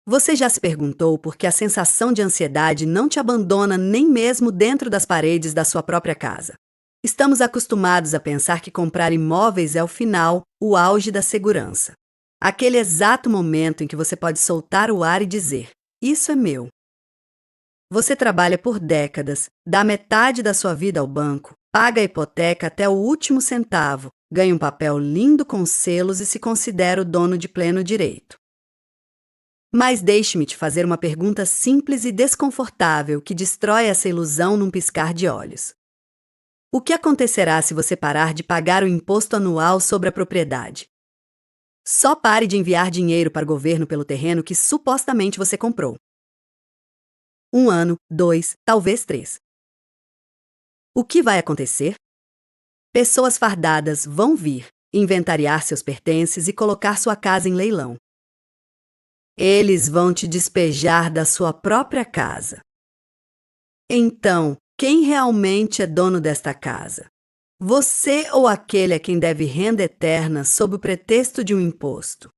Você já se perguntou por que a sensação de ansiedade não te abandona nem mesmo dentro das paredes da sua própria casa? Estamos acostumados a pensar que comprar imóveis é o final, o auge da segurança. Aquele exato momento em que você pode soltar o ar e dizer: isso é meu. Você trabalha por décadas, dá metade da sua vida ao banco, paga a hipoteca até o último centavo, ganha um papel lindo com selos e se considera o dono de pleno direito. Mas deixe-me te fazer uma pergunta simples e desconfortável que destrói essa ilusão num piscar de olhos. O que acontecerá se você parar de pagar o imposto anual sobre a propriedade? Só pare de enviar dinheiro para o governo pelo terreno que supostamente você comprou. 1 ano, 2, talvez 3. O que vai acontecer? Pessoas fardadas vão vir, inventariar seus pertences e colocar sua casa em leilão. Eles vão te despejar da sua própria casa. Então, quem realmente é dono desta casa? Você ou aquele a quem deve renda eterna sob o pretexto de um imposto?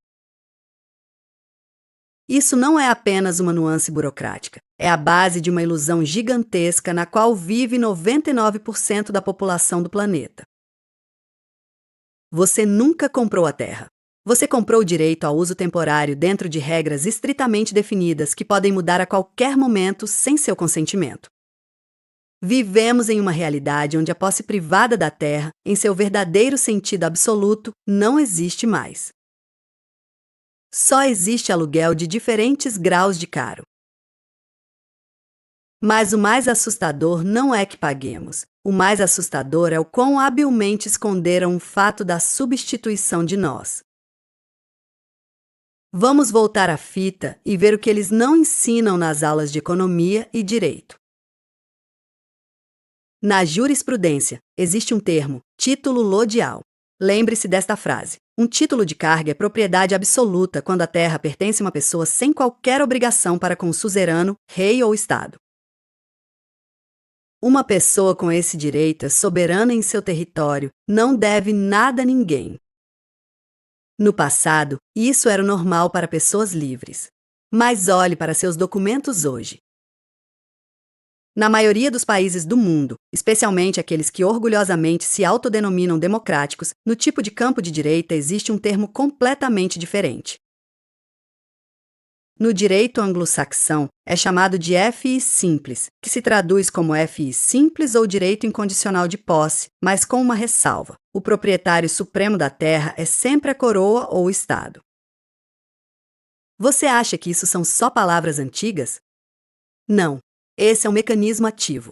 Isso não é apenas uma nuance burocrática. É a base de uma ilusão gigantesca na qual vive 99% da população do planeta. Você nunca comprou a terra. Você comprou o direito ao uso temporário dentro de regras estritamente definidas que podem mudar a qualquer momento sem seu consentimento. Vivemos em uma realidade onde a posse privada da terra, em seu verdadeiro sentido absoluto, não existe mais. Só existe aluguel de diferentes graus de caro. Mas o mais assustador não é que paguemos. O mais assustador é o quão habilmente esconderam o fato da substituição de nós. Vamos voltar à fita e ver o que eles não ensinam nas aulas de economia e direito. Na jurisprudência, existe um termo, título lodial. Lembre-se desta frase. Um título de carga é propriedade absoluta quando a terra pertence a uma pessoa sem qualquer obrigação para com o suzerano, rei ou estado. Uma pessoa com esse direito é soberana em seu território, não deve nada a ninguém. No passado, isso era o normal para pessoas livres. Mas olhe para seus documentos hoje. Na maioria dos países do mundo, especialmente aqueles que orgulhosamente se autodenominam democráticos, no tipo de campo de direita existe um termo completamente diferente. No direito anglo-saxão, é chamado de FI simples, que se traduz como FI simples ou direito incondicional de posse, mas com uma ressalva. O proprietário supremo da terra é sempre a coroa ou o Estado. Você acha que isso são só palavras antigas? Não. Esse é um mecanismo ativo.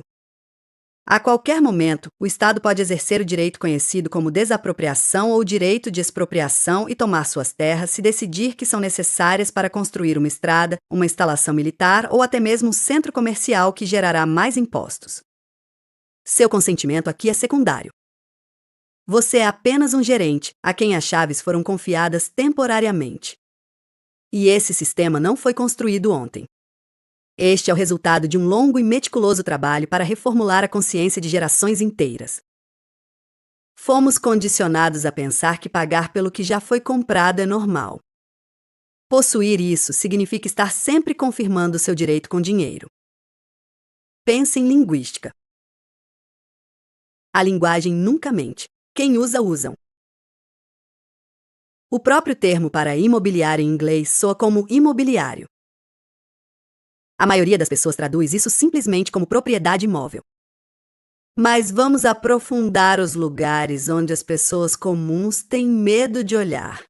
A qualquer momento, o Estado pode exercer o direito conhecido como desapropriação ou direito de expropriação e tomar suas terras se decidir que são necessárias para construir uma estrada, uma instalação militar ou até mesmo um centro comercial que gerará mais impostos. Seu consentimento aqui é secundário. Você é apenas um gerente a quem as chaves foram confiadas temporariamente. E esse sistema não foi construído ontem. Este é o resultado de um longo e meticuloso trabalho para reformular a consciência de gerações inteiras. Fomos condicionados a pensar que pagar pelo que já foi comprado é normal. Possuir isso significa estar sempre confirmando seu direito com dinheiro. Pense em linguística. A linguagem nunca mente. Quem usa, usam. O próprio termo para imobiliário em inglês soa como imobiliário. A maioria das pessoas traduz isso simplesmente como propriedade imóvel. Mas vamos aprofundar os lugares onde as pessoas comuns têm medo de olhar.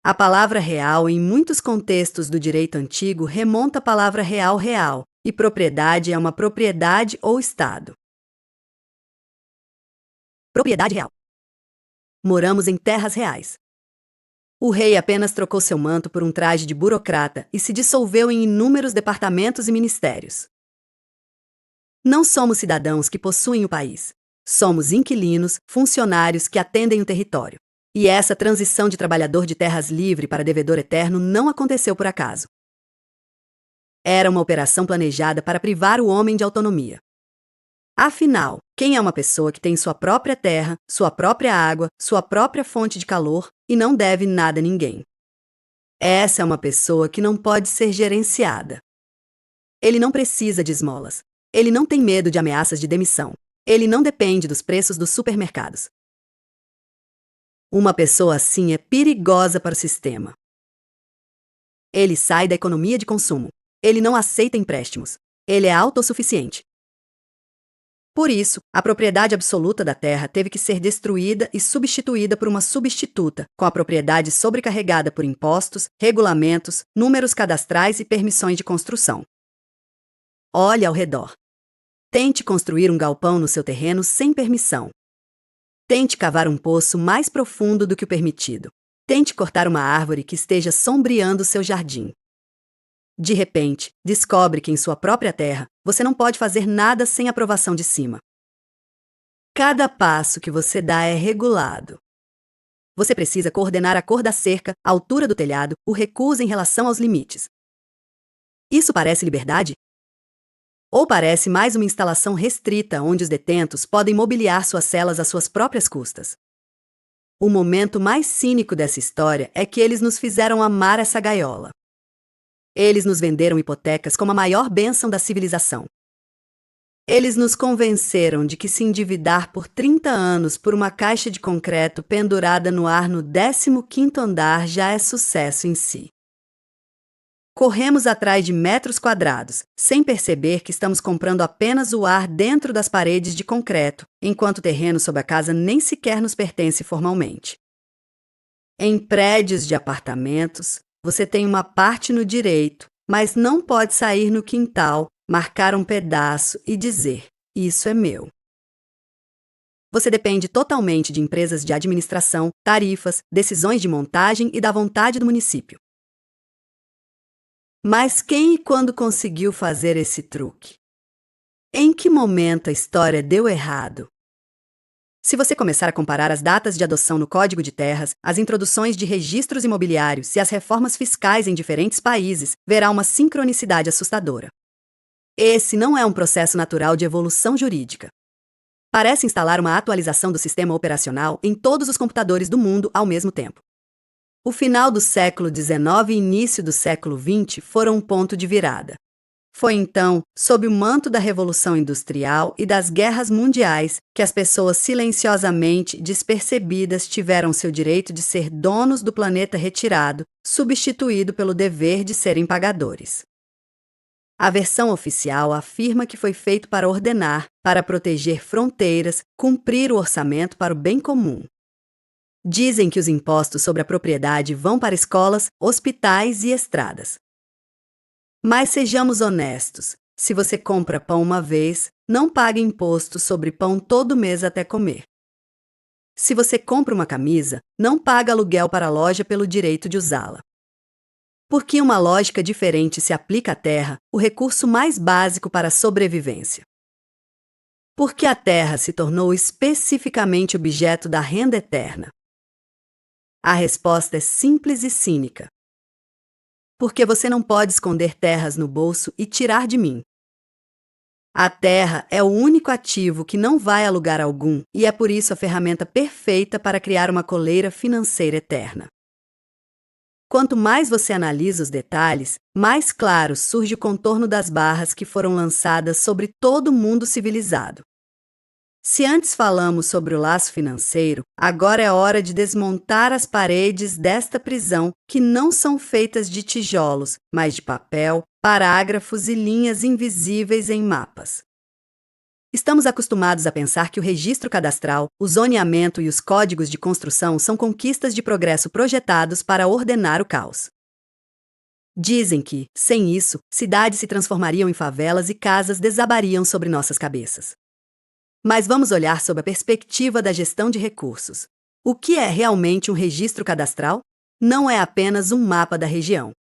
A palavra real, em muitos contextos do direito antigo, remonta à palavra real, e propriedade é uma propriedade ou estado. Propriedade real. Moramos em terras reais. O rei apenas trocou seu manto por um traje de burocrata e se dissolveu em inúmeros departamentos e ministérios. Não somos cidadãos que possuem o país. Somos inquilinos, funcionários que atendem o território. E essa transição de trabalhador de terras livre para devedor eterno não aconteceu por acaso. Era uma operação planejada para privar o homem de autonomia. Afinal, quem é uma pessoa que tem sua própria terra, sua própria água, sua própria fonte de calor e não deve nada a ninguém? Essa é uma pessoa que não pode ser gerenciada. Ele não precisa de esmolas. Ele não tem medo de ameaças de demissão. Ele não depende dos preços dos supermercados. Uma pessoa assim é perigosa para o sistema. Ele sai da economia de consumo. Ele não aceita empréstimos. Ele é autossuficiente. Por isso, a propriedade absoluta da terra teve que ser destruída e substituída por uma substituta, com a propriedade sobrecarregada por impostos, regulamentos, números cadastrais e permissões de construção. Olhe ao redor. Tente construir um galpão no seu terreno sem permissão. Tente cavar um poço mais profundo do que o permitido. Tente cortar uma árvore que esteja sombreando seu jardim. De repente, descobre que em sua própria terra, você não pode fazer nada sem aprovação de cima. Cada passo que você dá é regulado. Você precisa coordenar a cor da cerca, a altura do telhado, o recuo em relação aos limites. Isso parece liberdade? Ou parece mais uma instalação restrita onde os detentos podem mobiliar suas celas às suas próprias custas? O momento mais cínico dessa história é que eles nos fizeram amar essa gaiola. Eles nos venderam hipotecas como a maior bênção da civilização. Eles nos convenceram de que se endividar por 30 anos por uma caixa de concreto pendurada no ar no 15º andar já é sucesso em si. Corremos atrás de metros quadrados, sem perceber que estamos comprando apenas o ar dentro das paredes de concreto, enquanto o terreno sob a casa nem sequer nos pertence formalmente. Em prédios de apartamentos, você tem uma parte no direito, mas não pode sair no quintal, marcar um pedaço e dizer: isso é meu. Você depende totalmente de empresas de administração, tarifas, decisões de montagem e da vontade do município. Mas quem e quando conseguiu fazer esse truque? Em que momento a história deu errado? Se você começar a comparar as datas de adoção no Código de Terras, as introduções de registros imobiliários e as reformas fiscais em diferentes países, verá uma sincronicidade assustadora. Esse não é um processo natural de evolução jurídica. Parece instalar uma atualização do sistema operacional em todos os computadores do mundo ao mesmo tempo. O final do século XIX e início do século XX foram um ponto de virada. Foi então, sob o manto da Revolução Industrial e das guerras mundiais, que as pessoas silenciosamente despercebidas tiveram seu direito de ser donos do planeta retirado, substituído pelo dever de serem pagadores. A versão oficial afirma que foi feito para ordenar, para proteger fronteiras, cumprir o orçamento para o bem comum. Dizem que os impostos sobre a propriedade vão para escolas, hospitais e estradas. Mas sejamos honestos, se você compra pão uma vez, não pague imposto sobre pão todo mês até comer. Se você compra uma camisa, não paga aluguel para a loja pelo direito de usá-la. Porque uma lógica diferente se aplica à terra, o recurso mais básico para a sobrevivência. Porque a terra se tornou especificamente objeto da renda eterna. A resposta é simples e cínica. Porque você não pode esconder terras no bolso e tirar de mim. A terra é o único ativo que não vai a lugar algum e é por isso a ferramenta perfeita para criar uma coleira financeira eterna. Quanto mais você analisa os detalhes, mais claro surge o contorno das barras que foram lançadas sobre todo o mundo civilizado. Se antes falamos sobre o laço financeiro, agora é hora de desmontar as paredes desta prisão que não são feitas de tijolos, mas de papel, parágrafos e linhas invisíveis em mapas. Estamos acostumados a pensar que o registro cadastral, o zoneamento e os códigos de construção são conquistas de progresso projetados para ordenar o caos. Dizem que, sem isso, cidades se transformariam em favelas e casas desabariam sobre nossas cabeças. Mas vamos olhar sob a perspectiva da gestão de recursos. O que é realmente um registro cadastral? Não é apenas um mapa da região.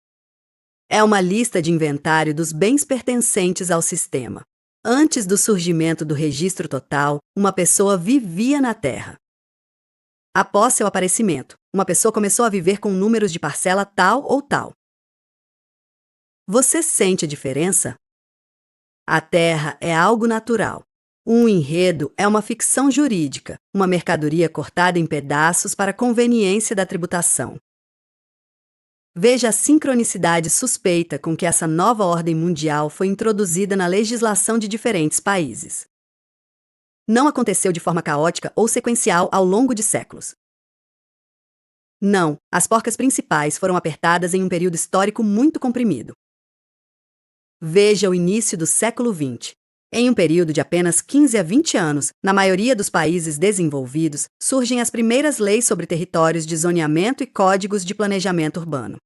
É uma lista de inventário dos bens pertencentes ao sistema. Antes do surgimento do registro total, uma pessoa vivia na Terra. Após seu aparecimento, uma pessoa começou a viver com números de parcela tal ou tal. Você sente a diferença? A Terra é algo natural. Um enredo é uma ficção jurídica, uma mercadoria cortada em pedaços para conveniência da tributação. Veja a sincronicidade suspeita com que essa nova ordem mundial foi introduzida na legislação de diferentes países. Não aconteceu de forma caótica ou sequencial ao longo de séculos. Não, as porcas principais foram apertadas em um período histórico muito comprimido. Veja o início do século XX. Em um período de apenas 15 a 20 anos, na maioria dos países desenvolvidos, surgem as primeiras leis sobre territórios de zoneamento e códigos de planejamento urbano.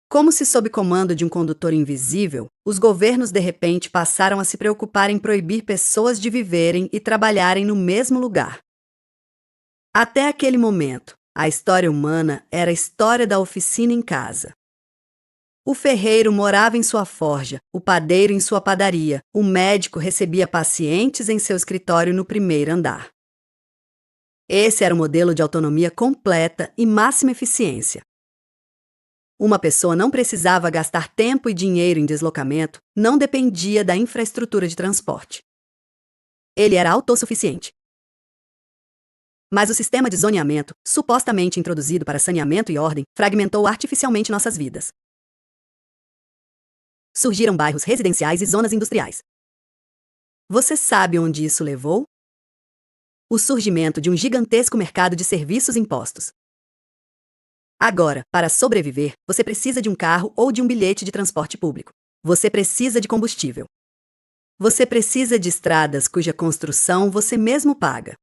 Como se sob comando de um condutor invisível, os governos de repente passaram a se preocupar em proibir pessoas de viverem e trabalharem no mesmo lugar. Até aquele momento, a história humana era a história da oficina em casa. O ferreiro morava em sua forja, o padeiro em sua padaria, o médico recebia pacientes em seu escritório no primeiro andar. Esse era o modelo de autonomia completa e máxima eficiência. Uma pessoa não precisava gastar tempo e dinheiro em deslocamento, não dependia da infraestrutura de transporte. Ele era autossuficiente. Mas o sistema de zoneamento, supostamente introduzido para saneamento e ordem, fragmentou artificialmente nossas vidas. Surgiram bairros residenciais e zonas industriais. Você sabe onde isso levou? O surgimento de um gigantesco mercado de serviços impostos. Agora, para sobreviver, você precisa de um carro ou de um bilhete de transporte público. Você precisa de combustível. Você precisa de estradas cuja construção você mesmo paga.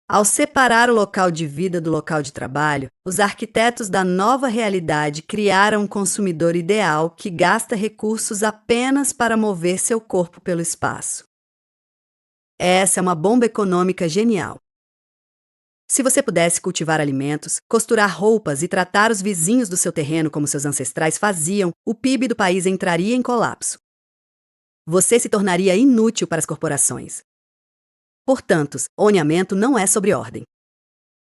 Ao separar o local de vida do local de trabalho, os arquitetos da nova realidade criaram um consumidor ideal que gasta recursos apenas para mover seu corpo pelo espaço. Essa é uma bomba econômica genial. Se você pudesse cultivar alimentos, costurar roupas e tratar os vizinhos do seu terreno como seus ancestrais faziam, o PIB do país entraria em colapso. Você se tornaria inútil para as corporações. Portanto, zoneamento não é sobre ordem.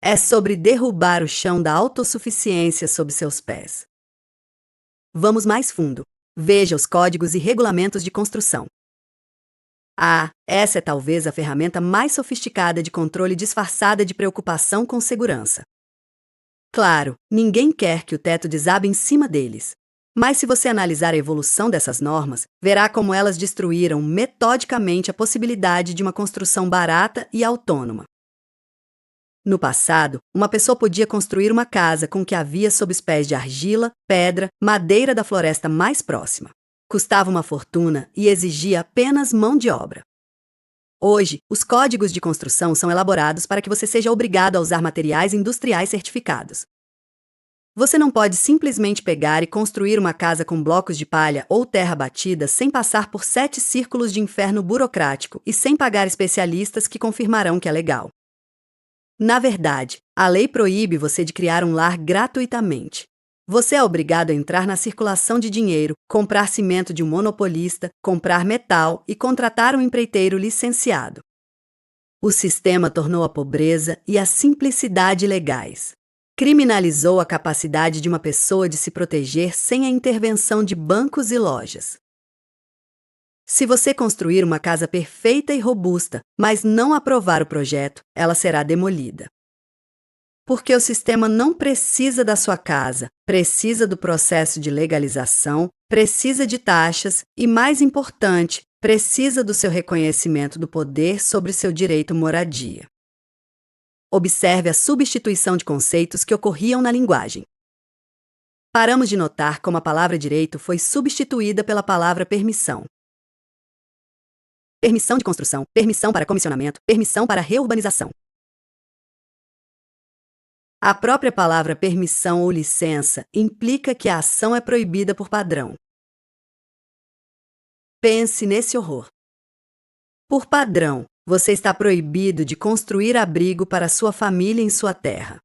É sobre derrubar o chão da autossuficiência sob seus pés. Vamos mais fundo. Veja os códigos e regulamentos de construção. Essa é talvez a ferramenta mais sofisticada de controle disfarçada de preocupação com segurança. Claro, ninguém quer que o teto desabe em cima deles. Mas se você analisar a evolução dessas normas, verá como elas destruíram metodicamente a possibilidade de uma construção barata e autônoma. No passado, uma pessoa podia construir uma casa com o que havia sob os pés de argila, pedra, madeira da floresta mais próxima. Custava uma fortuna e exigia apenas mão de obra. Hoje, os códigos de construção são elaborados para que você seja obrigado a usar materiais industriais certificados. Você não pode simplesmente pegar e construir uma casa com blocos de palha ou terra batida sem passar por 7 círculos de inferno burocrático e sem pagar especialistas que confirmarão que é legal. Na verdade, a lei proíbe você de criar um lar gratuitamente. Você é obrigado a entrar na circulação de dinheiro, comprar cimento de um monopolista, comprar metal e contratar um empreiteiro licenciado. O sistema tornou a pobreza e a simplicidade legais. Criminalizou a capacidade de uma pessoa de se proteger sem a intervenção de bancos e lojas. Se você construir uma casa perfeita e robusta, mas não aprovar o projeto, ela será demolida. Porque o sistema não precisa da sua casa, precisa do processo de legalização, precisa de taxas e, mais importante, precisa do seu reconhecimento do poder sobre seu direito à moradia. Observe a substituição de conceitos que ocorriam na linguagem. Paramos de notar como a palavra direito foi substituída pela palavra permissão. Permissão de construção, permissão para comissionamento, permissão para reurbanização. A própria palavra permissão ou licença implica que a ação é proibida por padrão. Pense nesse horror. Por padrão, você está proibido de construir abrigo para sua família em sua terra.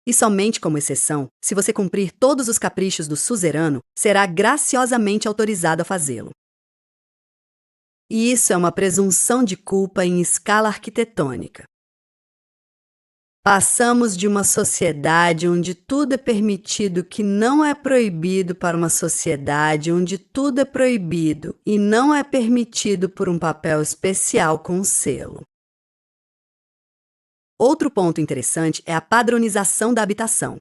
E somente como exceção, se você cumprir todos os caprichos do suzerano, será graciosamente autorizado a fazê-lo. E isso é uma presunção de culpa em escala arquitetônica. Passamos de uma sociedade onde tudo é permitido que não é proibido para uma sociedade onde tudo é proibido e não é permitido por um papel especial com selo. Outro ponto interessante é a padronização da habitação.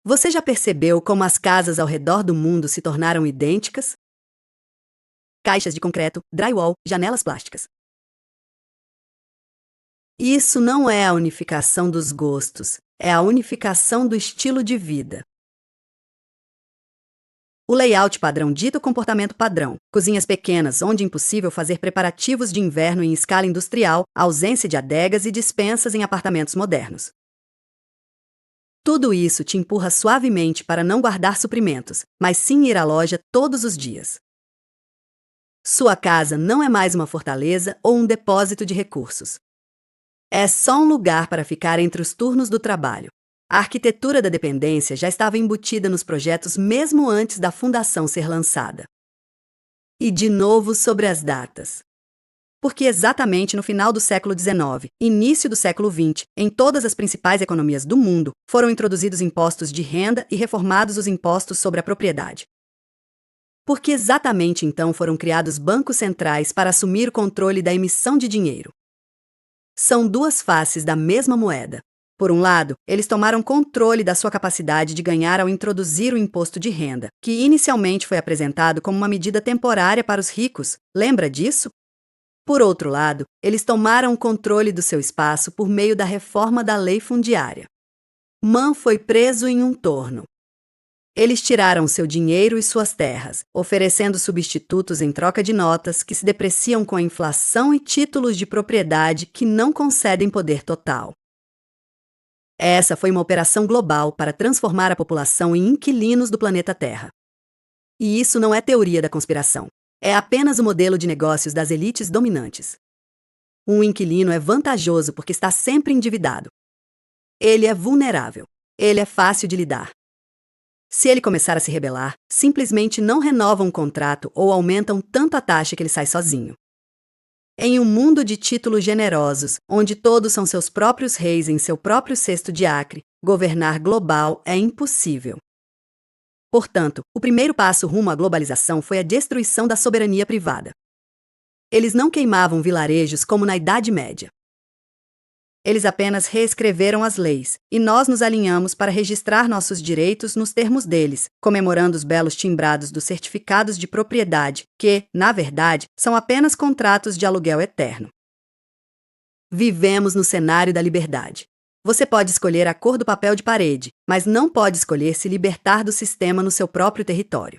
Você já percebeu como as casas ao redor do mundo se tornaram idênticas? Caixas de concreto, drywall, janelas plásticas. Isso não é a unificação dos gostos, é a unificação do estilo de vida. O layout padrão dita o comportamento padrão. Cozinhas pequenas, onde é impossível fazer preparativos de inverno em escala industrial, ausência de adegas e dispensas em apartamentos modernos. Tudo isso te empurra suavemente para não guardar suprimentos, mas sim ir à loja todos os dias. Sua casa não é mais uma fortaleza ou um depósito de recursos. É só um lugar para ficar entre os turnos do trabalho. A arquitetura da dependência já estava embutida nos projetos mesmo antes da fundação ser lançada. E de novo sobre as datas. Porque exatamente no final do século XIX, início do século XX, em todas as principais economias do mundo, foram introduzidos impostos de renda e reformados os impostos sobre a propriedade. Porque exatamente então foram criados bancos centrais para assumir o controle da emissão de dinheiro. São duas faces da mesma moeda. Por um lado, eles tomaram controle da sua capacidade de ganhar ao introduzir o imposto de renda, que inicialmente foi apresentado como uma medida temporária para os ricos. Lembra disso? Por outro lado, eles tomaram o controle do seu espaço por meio da reforma da lei fundiária. Mann foi preso em um torno. Eles tiraram seu dinheiro e suas terras, oferecendo substitutos em troca de notas que se depreciam com a inflação e títulos de propriedade que não concedem poder total. Essa foi uma operação global para transformar a população em inquilinos do planeta Terra. E isso não é teoria da conspiração. É apenas o modelo de negócios das elites dominantes. Um inquilino é vantajoso porque está sempre endividado. Ele é vulnerável. Ele é fácil de lidar. Se ele começar a se rebelar, simplesmente não renovam um contrato ou aumentam tanto a taxa que ele sai sozinho. Em um mundo de títulos generosos, onde todos são seus próprios reis em seu próprio cesto de acre, governar global é impossível. Portanto, o primeiro passo rumo à globalização foi a destruição da soberania privada. Eles não queimavam vilarejos como na Idade Média. Eles apenas reescreveram as leis, e nós nos alinhamos para registrar nossos direitos nos termos deles, comemorando os belos timbrados dos certificados de propriedade, que, na verdade, são apenas contratos de aluguel eterno. Vivemos no cenário da liberdade. Você pode escolher a cor do papel de parede, mas não pode escolher se libertar do sistema no seu próprio território.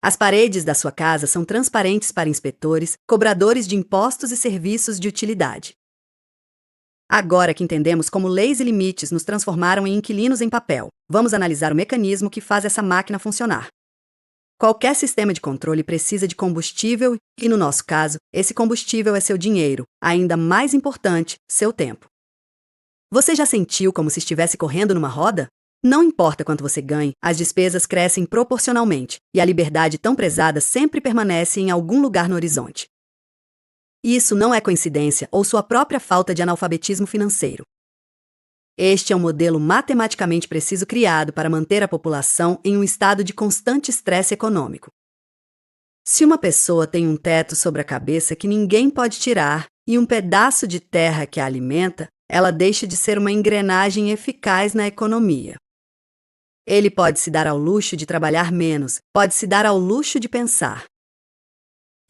As paredes da sua casa são transparentes para inspetores, cobradores de impostos e serviços de utilidade. Agora que entendemos como leis e limites nos transformaram em inquilinos em papel, vamos analisar o mecanismo que faz essa máquina funcionar. Qualquer sistema de controle precisa de combustível e, no nosso caso, esse combustível é seu dinheiro, ainda mais importante, seu tempo. Você já sentiu como se estivesse correndo numa roda? Não importa quanto você ganhe, as despesas crescem proporcionalmente, e a liberdade tão prezada sempre permanece em algum lugar no horizonte. Isso não é coincidência ou sua própria falta de analfabetismo financeiro. Este é um modelo matematicamente preciso criado para manter a população em um estado de constante estresse econômico. Se uma pessoa tem um teto sobre a cabeça que ninguém pode tirar e um pedaço de terra que a alimenta, ela deixa de ser uma engrenagem eficaz na economia. Ele pode se dar ao luxo de trabalhar menos, pode se dar ao luxo de pensar.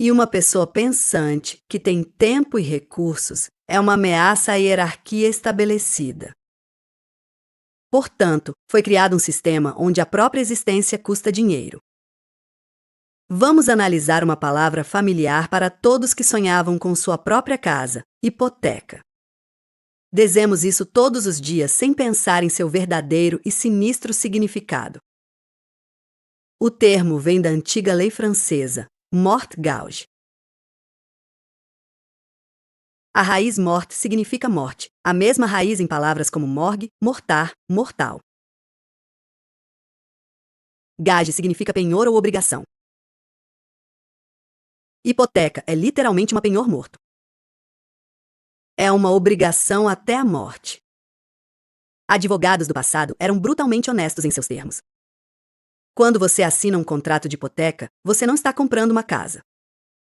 E uma pessoa pensante, que tem tempo e recursos, é uma ameaça à hierarquia estabelecida. Portanto, foi criado um sistema onde a própria existência custa dinheiro. Vamos analisar uma palavra familiar para todos que sonhavam com sua própria casa: hipoteca. Dizemos isso todos os dias sem pensar em seu verdadeiro e sinistro significado. O termo vem da antiga lei francesa, mort-gage. A raiz morte significa morte, a mesma raiz em palavras como morgue, mortar, mortal. Gage significa penhor ou obrigação. Hipoteca é literalmente uma penhor morto. É uma obrigação até a morte. Advogados do passado eram brutalmente honestos em seus termos. Quando você assina um contrato de hipoteca, você não está comprando uma casa.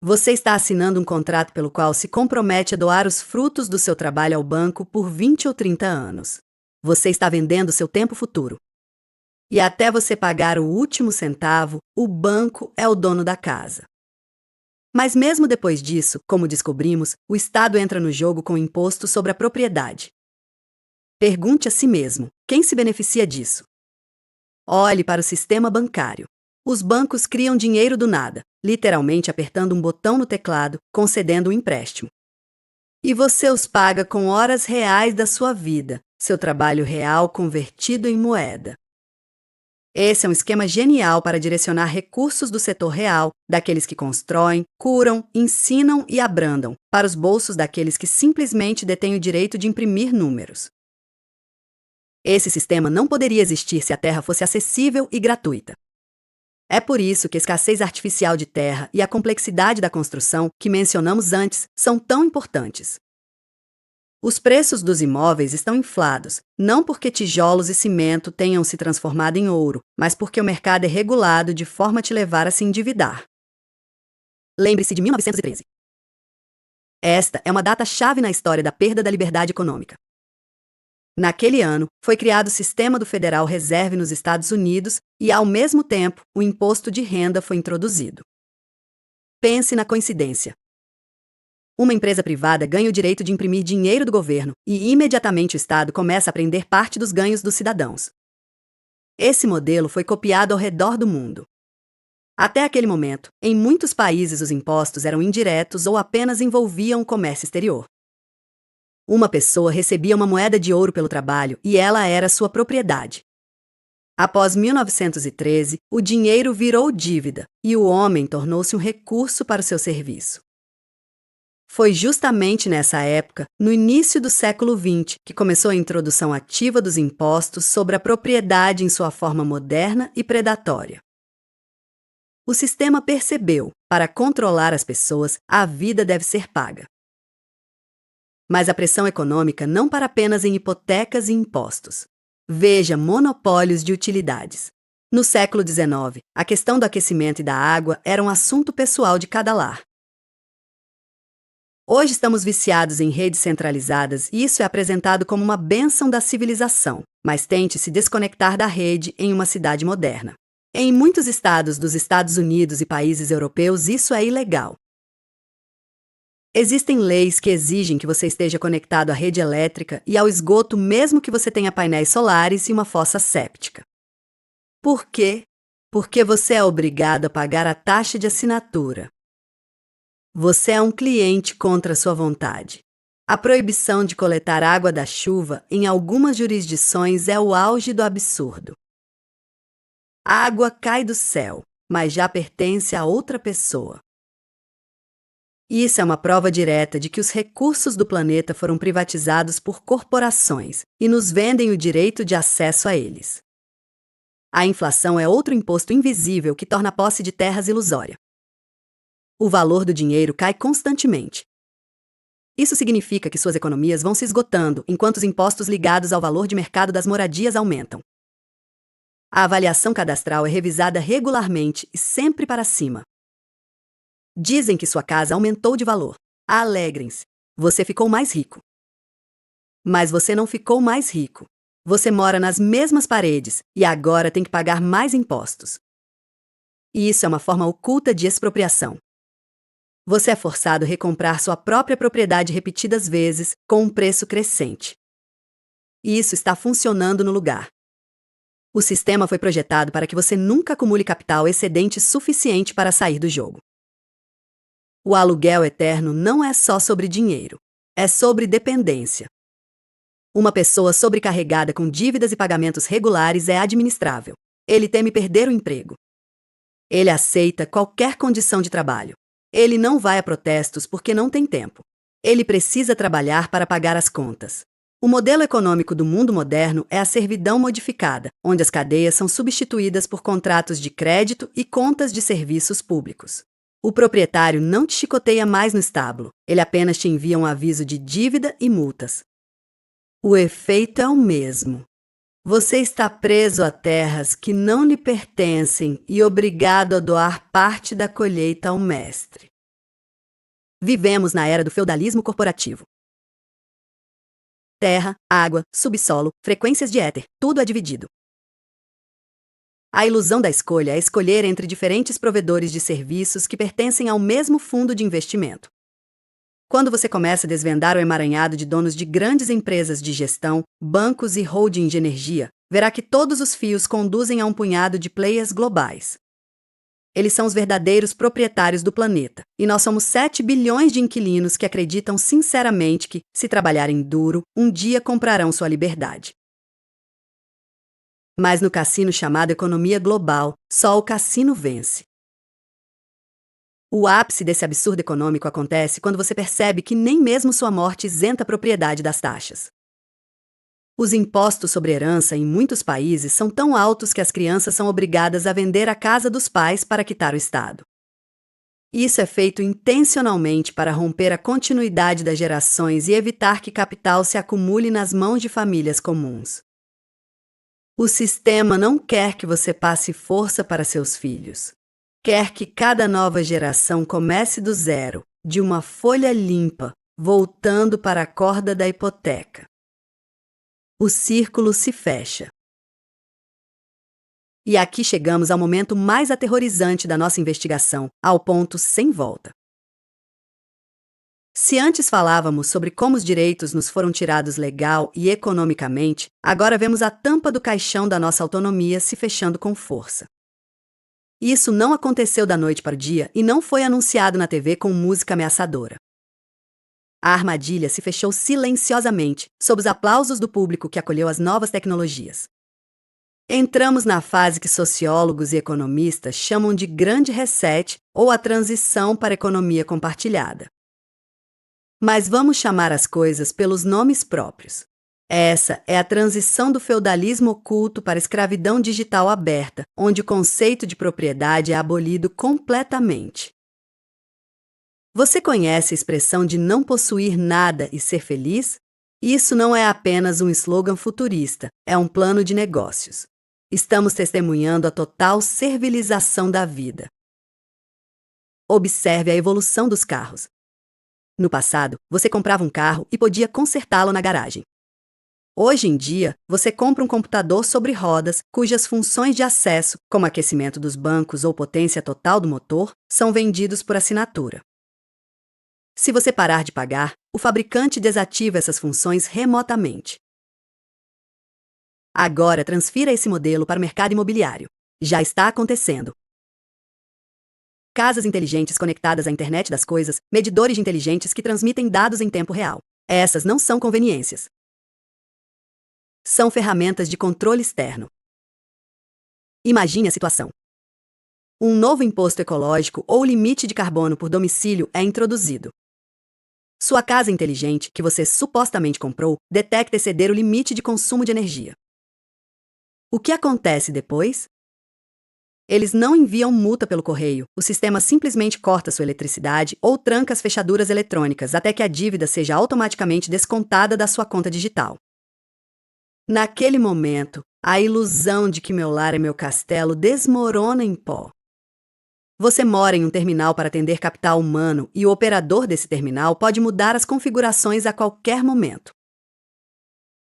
Você está assinando um contrato pelo qual se compromete a doar os frutos do seu trabalho ao banco por 20 ou 30 anos. Você está vendendo seu tempo futuro. E até você pagar o último centavo, o banco é o dono da casa. Mas mesmo depois disso, como descobrimos, o Estado entra no jogo com o imposto sobre a propriedade. Pergunte a si mesmo: quem se beneficia disso? Olhe para o sistema bancário. Os bancos criam dinheiro do nada, literalmente apertando um botão no teclado, concedendo um empréstimo. E você os paga com horas reais da sua vida, seu trabalho real convertido em moeda. Esse é um esquema genial para direcionar recursos do setor real, daqueles que constroem, curam, ensinam e abrandam, para os bolsos daqueles que simplesmente detêm o direito de imprimir números. Esse sistema não poderia existir se a terra fosse acessível e gratuita. É por isso que a escassez artificial de terra e a complexidade da construção, que mencionamos antes, são tão importantes. Os preços dos imóveis estão inflados, não porque tijolos e cimento tenham se transformado em ouro, mas porque o mercado é regulado de forma a te levar a se endividar. Lembre-se de 1913. Esta é uma data-chave na história da perda da liberdade econômica. Naquele ano, foi criado o Sistema do Federal Reserve nos Estados Unidos e, ao mesmo tempo, o imposto de renda foi introduzido. Pense na coincidência. Uma empresa privada ganha o direito de imprimir dinheiro do governo e, imediatamente, o Estado começa a prender parte dos ganhos dos cidadãos. Esse modelo foi copiado ao redor do mundo. Até aquele momento, em muitos países os impostos eram indiretos ou apenas envolviam o comércio exterior. Uma pessoa recebia uma moeda de ouro pelo trabalho e ela era sua propriedade. Após 1913, o dinheiro virou dívida e o homem tornou-se um recurso para o seu serviço. Foi justamente nessa época, no início do século XX, que começou a introdução ativa dos impostos sobre a propriedade em sua forma moderna e predatória. O sistema percebeu, para controlar as pessoas, a vida deve ser paga. Mas a pressão econômica não para apenas em hipotecas e impostos. Veja monopólios de utilidades. No século XIX, a questão do aquecimento e da água era um assunto pessoal de cada lar. Hoje estamos viciados em redes centralizadas e isso é apresentado como uma bênção da civilização, mas tente se desconectar da rede em uma cidade moderna. Em muitos estados dos Estados Unidos e países europeus, isso é ilegal. Existem leis que exigem que você esteja conectado à rede elétrica e ao esgoto mesmo que você tenha painéis solares e uma fossa séptica. Por quê? Porque você é obrigado a pagar a taxa de assinatura. Você é um cliente contra sua vontade. A proibição de coletar água da chuva em algumas jurisdições é o auge do absurdo. A água cai do céu, mas já pertence a outra pessoa. Isso é uma prova direta de que os recursos do planeta foram privatizados por corporações e nos vendem o direito de acesso a eles. A inflação é outro imposto invisível que torna a posse de terras ilusória. O valor do dinheiro cai constantemente. Isso significa que suas economias vão se esgotando enquanto os impostos ligados ao valor de mercado das moradias aumentam. A avaliação cadastral é revisada regularmente e sempre para cima. Dizem que sua casa aumentou de valor. Alegrem-se. Você ficou mais rico. Mas você não ficou mais rico. Você mora nas mesmas paredes e agora tem que pagar mais impostos. E isso é uma forma oculta de expropriação. Você é forçado a recomprar sua própria propriedade repetidas vezes com um preço crescente. E isso está funcionando no lugar. O sistema foi projetado para que você nunca acumule capital excedente suficiente para sair do jogo. O aluguel eterno não é só sobre dinheiro, é sobre dependência. Uma pessoa sobrecarregada com dívidas e pagamentos regulares é administrável. Ele teme perder o emprego. Ele aceita qualquer condição de trabalho. Ele não vai a protestos porque não tem tempo. Ele precisa trabalhar para pagar as contas. O modelo econômico do mundo moderno é a servidão modificada, onde as cadeias são substituídas por contratos de crédito e contas de serviços públicos. O proprietário não te chicoteia mais no estábulo, ele apenas te envia um aviso de dívida e multas. O efeito é o mesmo. Você está preso a terras que não lhe pertencem e obrigado a doar parte da colheita ao mestre. Vivemos na era do feudalismo corporativo. Terra, água, subsolo, frequências de éter, tudo é dividido. A ilusão da escolha é escolher entre diferentes provedores de serviços que pertencem ao mesmo fundo de investimento. Quando você começa a desvendar o emaranhado de donos de grandes empresas de gestão, bancos e holdings de energia, verá que todos os fios conduzem a um punhado de players globais. Eles são os verdadeiros proprietários do planeta, e nós somos 7 bilhões de inquilinos que acreditam sinceramente que, se trabalharem duro, um dia comprarão sua liberdade. Mas no cassino chamado economia global, só o cassino vence. O ápice desse absurdo econômico acontece quando você percebe que nem mesmo sua morte isenta a propriedade das taxas. Os impostos sobre herança em muitos países são tão altos que as crianças são obrigadas a vender a casa dos pais para quitar o Estado. Isso é feito intencionalmente para romper a continuidade das gerações e evitar que capital se acumule nas mãos de famílias comuns. O sistema não quer que você passe força para seus filhos. Quer que cada nova geração comece do zero, de uma folha limpa, voltando para a corda da hipoteca. O círculo se fecha. E aqui chegamos ao momento mais aterrorizante da nossa investigação, ao ponto sem volta. Se antes falávamos sobre como os direitos nos foram tirados legal e economicamente, agora vemos a tampa do caixão da nossa autonomia se fechando com força. Isso não aconteceu da noite para o dia e não foi anunciado na TV com música ameaçadora. A armadilha se fechou silenciosamente, sob os aplausos do público que acolheu as novas tecnologias. Entramos na fase que sociólogos e economistas chamam de grande reset ou a transição para a economia compartilhada. Mas vamos chamar as coisas pelos nomes próprios. Essa é a transição do feudalismo oculto para a escravidão digital aberta, onde o conceito de propriedade é abolido completamente. Você conhece a expressão de não possuir nada e ser feliz? Isso não é apenas um slogan futurista, é um plano de negócios. Estamos testemunhando a total servilização da vida. Observe a evolução dos carros. No passado, você comprava um carro e podia consertá-lo na garagem. Hoje em dia, você compra um computador sobre rodas cujas funções de acesso, como aquecimento dos bancos ou potência total do motor, são vendidos por assinatura. Se você parar de pagar, o fabricante desativa essas funções remotamente. Agora, transfira esse modelo para o mercado imobiliário. Já está acontecendo. Casas inteligentes conectadas à internet das coisas, medidores inteligentes que transmitem dados em tempo real. Essas não são conveniências. São ferramentas de controle externo. Imagine a situação. Um novo imposto ecológico ou limite de carbono por domicílio é introduzido. Sua casa inteligente, que você supostamente comprou, detecta exceder o limite de consumo de energia. O que acontece depois? Eles não enviam multa pelo correio, o sistema simplesmente corta sua eletricidade ou tranca as fechaduras eletrônicas até que a dívida seja automaticamente descontada da sua conta digital. Naquele momento, a ilusão de que meu lar é meu castelo desmorona em pó. Você mora em um terminal para atender capital humano e o operador desse terminal pode mudar as configurações a qualquer momento.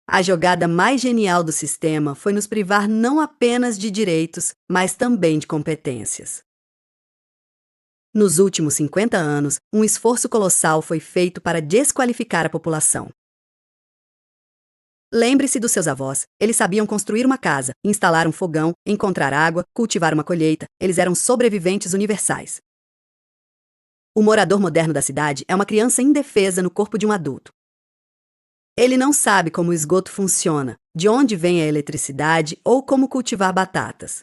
A jogada mais genial do sistema foi nos privar não apenas de direitos, mas também de competências. Nos últimos 50 anos, um esforço colossal foi feito para desqualificar a população. Lembre-se dos seus avós. Eles sabiam construir uma casa, instalar um fogão, encontrar água, cultivar uma colheita. Eles eram sobreviventes universais. O morador moderno da cidade é uma criança indefesa no corpo de um adulto. Ele não sabe como o esgoto funciona, de onde vem a eletricidade ou como cultivar batatas.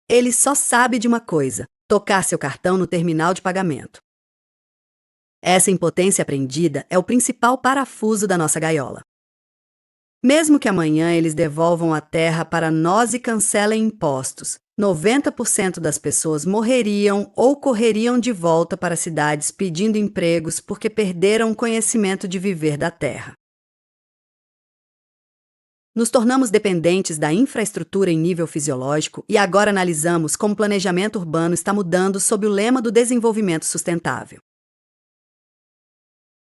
Ele só sabe de uma coisa: tocar seu cartão no terminal de pagamento. Essa impotência aprendida é o principal parafuso da nossa gaiola. Mesmo que amanhã eles devolvam a terra para nós e cancelem impostos, 90% das pessoas morreriam ou correriam de volta para cidades pedindo empregos porque perderam o conhecimento de viver da terra. Nos tornamos dependentes da infraestrutura em nível fisiológico e agora analisamos como o planejamento urbano está mudando sob o lema do desenvolvimento sustentável.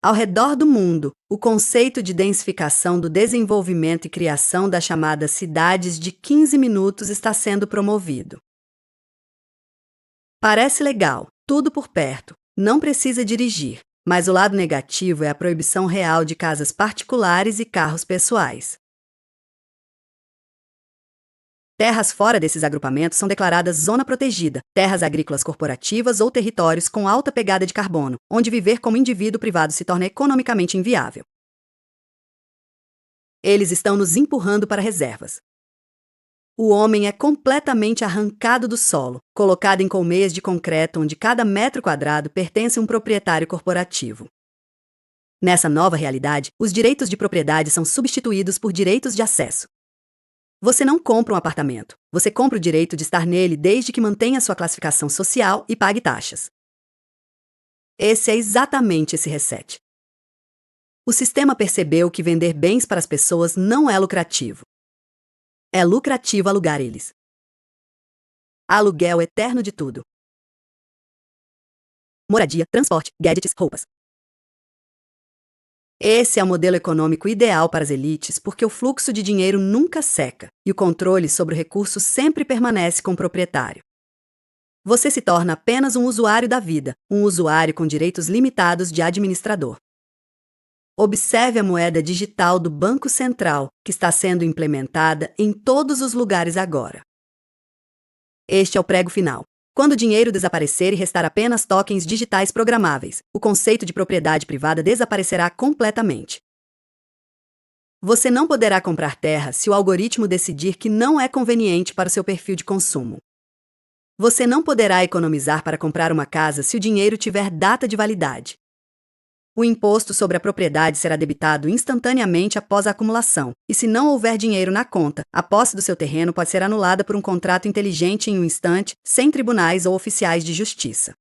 Ao redor do mundo, o conceito de densificação do desenvolvimento e criação das chamadas cidades de 15 minutos está sendo promovido. Parece legal, tudo por perto, não precisa dirigir, mas o lado negativo é a proibição real de casas particulares e carros pessoais. Terras fora desses agrupamentos são declaradas zona protegida, terras agrícolas corporativas ou territórios com alta pegada de carbono, onde viver como indivíduo privado se torna economicamente inviável. Eles estão nos empurrando para reservas. O homem é completamente arrancado do solo, colocado em colmeias de concreto onde cada metro quadrado pertence a um proprietário corporativo. Nessa nova realidade, os direitos de propriedade são substituídos por direitos de acesso. Você não compra um apartamento, você compra o direito de estar nele desde que mantenha sua classificação social e pague taxas. Esse é exatamente esse reset. O sistema percebeu que vender bens para as pessoas não é lucrativo. É lucrativo alugar eles. Aluguel eterno de tudo. Moradia, transporte, gadgets, roupas. Esse é o modelo econômico ideal para as elites porque o fluxo de dinheiro nunca seca e o controle sobre o recurso sempre permanece com o proprietário. Você se torna apenas um usuário da vida, um usuário com direitos limitados de administrador. Observe a moeda digital do Banco Central, que está sendo implementada em todos os lugares agora. Este é o prego final. Quando o dinheiro desaparecer e restar apenas tokens digitais programáveis, o conceito de propriedade privada desaparecerá completamente. Você não poderá comprar terra se o algoritmo decidir que não é conveniente para o seu perfil de consumo. Você não poderá economizar para comprar uma casa se o dinheiro tiver data de validade. O imposto sobre a propriedade será debitado instantaneamente após a acumulação, e se não houver dinheiro na conta, a posse do seu terreno pode ser anulada por um contrato inteligente em um instante, sem tribunais ou oficiais de justiça.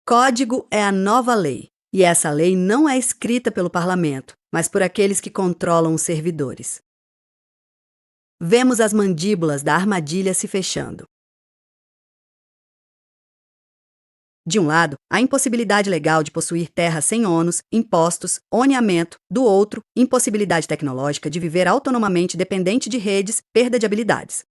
Código é a nova lei, e essa lei não é escrita pelo parlamento, mas por aqueles que controlam os servidores. Vemos as mandíbulas da armadilha se fechando. De um lado, a impossibilidade legal de possuir terra sem ônus, impostos, oneamento; do outro, impossibilidade tecnológica de viver autonomamente dependente de redes, perda de habilidades.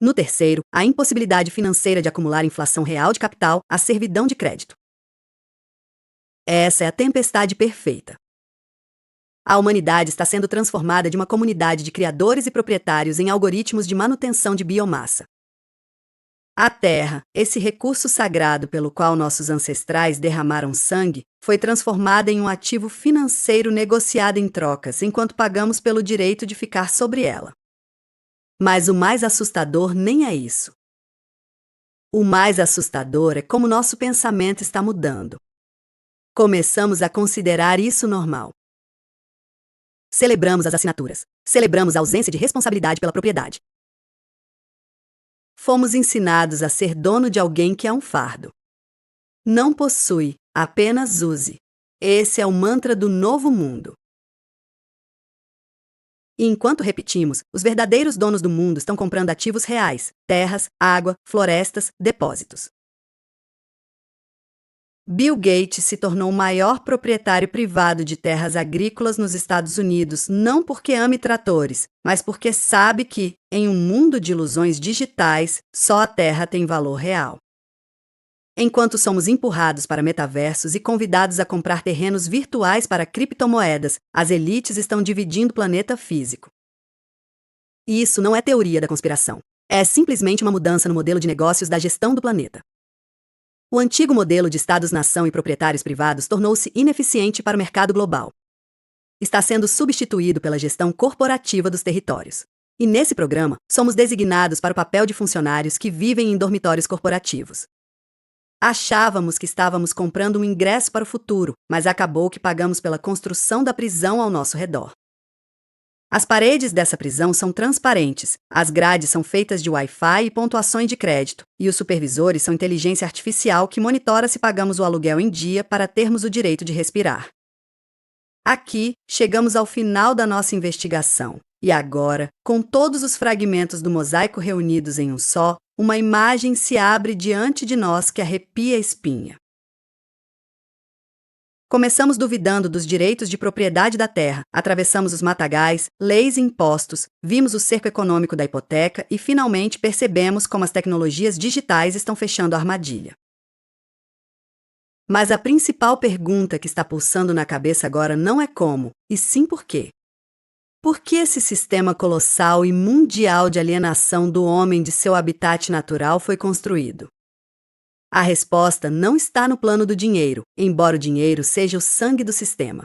No terceiro, a impossibilidade financeira de acumular inflação real de capital, a servidão de crédito. Essa é a tempestade perfeita. A humanidade está sendo transformada de uma comunidade de criadores e proprietários em algoritmos de manutenção de biomassa. A terra, esse recurso sagrado pelo qual nossos ancestrais derramaram sangue, foi transformada em um ativo financeiro negociado em trocas, enquanto pagamos pelo direito de ficar sobre ela. Mas o mais assustador nem é isso. O mais assustador é como nosso pensamento está mudando. Começamos a considerar isso normal. Celebramos as assinaturas. Celebramos a ausência de responsabilidade pela propriedade. Fomos ensinados a ser dono de alguém que é um fardo. Não possui, apenas use. Esse é o mantra do novo mundo. E enquanto repetimos, os verdadeiros donos do mundo estão comprando ativos reais, terras, água, florestas, depósitos. Bill Gates se tornou o maior proprietário privado de terras agrícolas nos Estados Unidos não porque ame tratores, mas porque sabe que, em um mundo de ilusões digitais, só a terra tem valor real. Enquanto somos empurrados para metaversos e convidados a comprar terrenos virtuais para criptomoedas, as elites estão dividindo o planeta físico. E isso não é teoria da conspiração. É simplesmente uma mudança no modelo de negócios da gestão do planeta. O antigo modelo de estados-nação e proprietários privados tornou-se ineficiente para o mercado global. Está sendo substituído pela gestão corporativa dos territórios. E nesse programa, somos designados para o papel de funcionários que vivem em dormitórios corporativos. Achávamos que estávamos comprando um ingresso para o futuro, mas acabou que pagamos pela construção da prisão ao nosso redor. As paredes dessa prisão são transparentes, as grades são feitas de Wi-Fi e pontuações de crédito, e os supervisores são inteligência artificial que monitora se pagamos o aluguel em dia para termos o direito de respirar. Aqui, chegamos ao final da nossa investigação, e agora, com todos os fragmentos do mosaico reunidos em um só, uma imagem se abre diante de nós que arrepia a espinha. Começamos duvidando dos direitos de propriedade da terra, atravessamos os matagais, leis e impostos, vimos o cerco econômico da hipoteca e finalmente percebemos como as tecnologias digitais estão fechando a armadilha. Mas a principal pergunta que está pulsando na cabeça agora não é como, e sim por quê. Por que esse sistema colossal e mundial de alienação do homem de seu habitat natural foi construído? A resposta não está no plano do dinheiro, embora o dinheiro seja o sangue do sistema.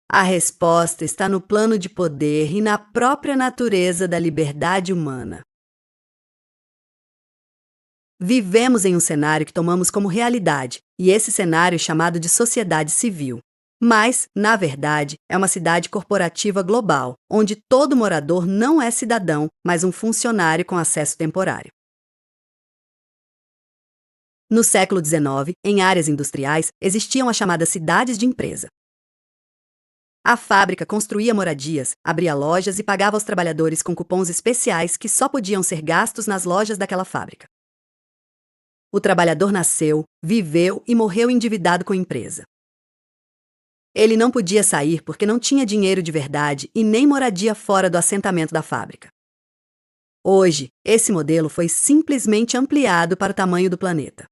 A resposta está no plano de poder e na própria natureza da liberdade humana. Vivemos em um cenário que tomamos como realidade, e esse cenário é chamado de sociedade civil. Mas, na verdade, é uma cidade corporativa global, onde todo morador não é cidadão, mas um funcionário com acesso temporário. No século XIX, em áreas industriais, existiam as chamadas cidades de empresa. A fábrica construía moradias, abria lojas e pagava aos trabalhadores com cupons especiais que só podiam ser gastos nas lojas daquela fábrica. O trabalhador nasceu, viveu e morreu endividado com a empresa. Ele não podia sair porque não tinha dinheiro de verdade e nem moradia fora do assentamento da fábrica. Hoje, esse modelo foi simplesmente ampliado para o tamanho do planeta.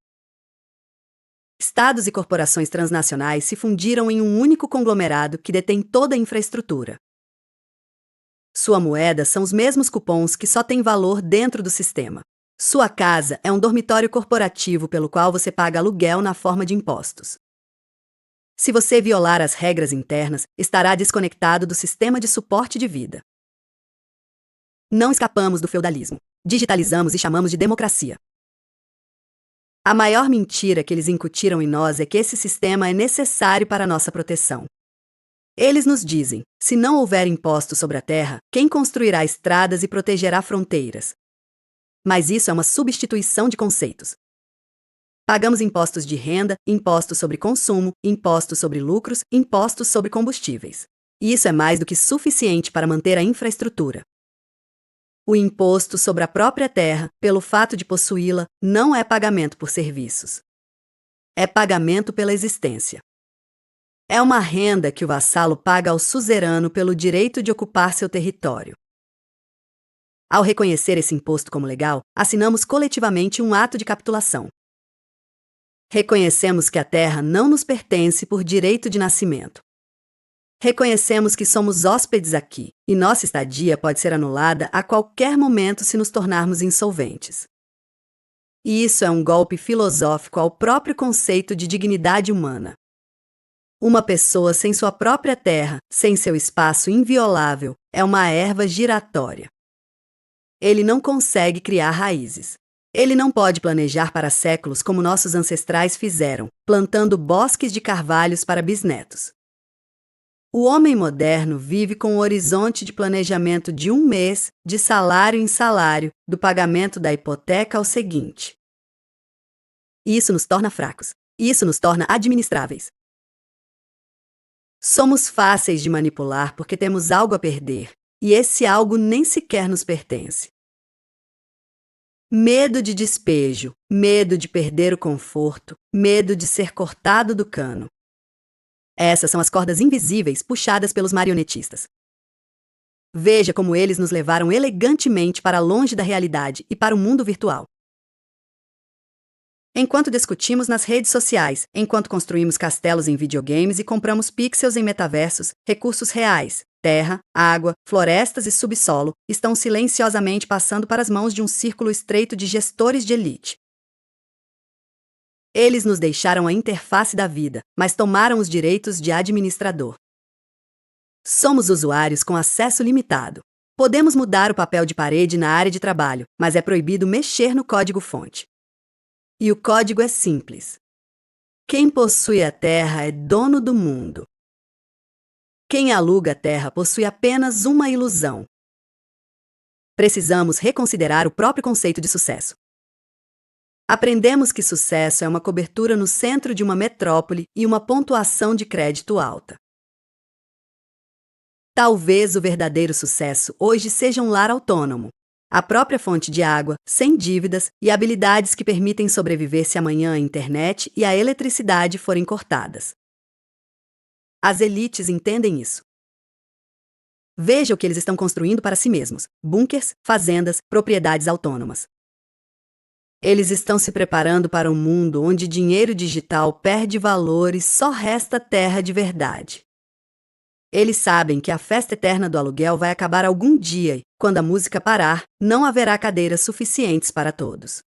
Estados e corporações transnacionais se fundiram em um único conglomerado que detém toda a infraestrutura. Sua moeda são os mesmos cupons que só têm valor dentro do sistema. Sua casa é um dormitório corporativo pelo qual você paga aluguel na forma de impostos. Se você violar as regras internas, estará desconectado do sistema de suporte de vida. Não escapamos do feudalismo. Digitalizamos e chamamos de democracia. A maior mentira que eles incutiram em nós é que esse sistema é necessário para nossa proteção. Eles nos dizem: se não houver impostos sobre a terra, quem construirá estradas e protegerá fronteiras? Mas isso é uma substituição de conceitos. Pagamos impostos de renda, impostos sobre consumo, impostos sobre lucros, impostos sobre combustíveis. E isso é mais do que suficiente para manter a infraestrutura. O imposto sobre a própria terra, pelo fato de possuí-la, não é pagamento por serviços. É pagamento pela existência. É uma renda que o vassalo paga ao suzerano pelo direito de ocupar seu território. Ao reconhecer esse imposto como legal, assinamos coletivamente um ato de capitulação. Reconhecemos que a terra não nos pertence por direito de nascimento. Reconhecemos que somos hóspedes aqui, e nossa estadia pode ser anulada a qualquer momento se nos tornarmos insolventes. E isso é um golpe filosófico ao próprio conceito de dignidade humana. Uma pessoa sem sua própria terra, sem seu espaço inviolável, é uma erva giratória. Ele não consegue criar raízes. Ele não pode planejar para séculos como nossos ancestrais fizeram, plantando bosques de carvalhos para bisnetos. O homem moderno vive com um horizonte de planejamento de um mês, de salário em salário, do pagamento da hipoteca ao seguinte. Isso nos torna fracos. Isso nos torna administráveis. Somos fáceis de manipular porque temos algo a perder, e esse algo nem sequer nos pertence. Medo de despejo, medo de perder o conforto, medo de ser cortado do cano. Essas são as cordas invisíveis puxadas pelos marionetistas. Veja como eles nos levaram elegantemente para longe da realidade e para o mundo virtual. Enquanto discutimos nas redes sociais, enquanto construímos castelos em videogames e compramos pixels em metaversos, recursos reais, terra, água, florestas e subsolo estão silenciosamente passando para as mãos de um círculo estreito de gestores de elite. Eles nos deixaram a interface da vida, mas tomaram os direitos de administrador. Somos usuários com acesso limitado. Podemos mudar o papel de parede na área de trabalho, mas é proibido mexer no código-fonte. E o código é simples. Quem possui a terra é dono do mundo. Quem aluga a terra possui apenas uma ilusão. Precisamos reconsiderar o próprio conceito de sucesso. Aprendemos que sucesso é uma cobertura no centro de uma metrópole e uma pontuação de crédito alta. Talvez o verdadeiro sucesso hoje seja um lar autônomo, a própria fonte de água, sem dívidas e habilidades que permitem sobreviver se amanhã a internet e a eletricidade forem cortadas. As elites entendem isso. Veja o que eles estão construindo para si mesmos: bunkers, fazendas, propriedades autônomas. Eles estão se preparando para um mundo onde dinheiro digital perde valor e só resta terra de verdade. Eles sabem que a festa eterna do aluguel vai acabar algum dia e, quando a música parar, não haverá cadeiras suficientes para todos.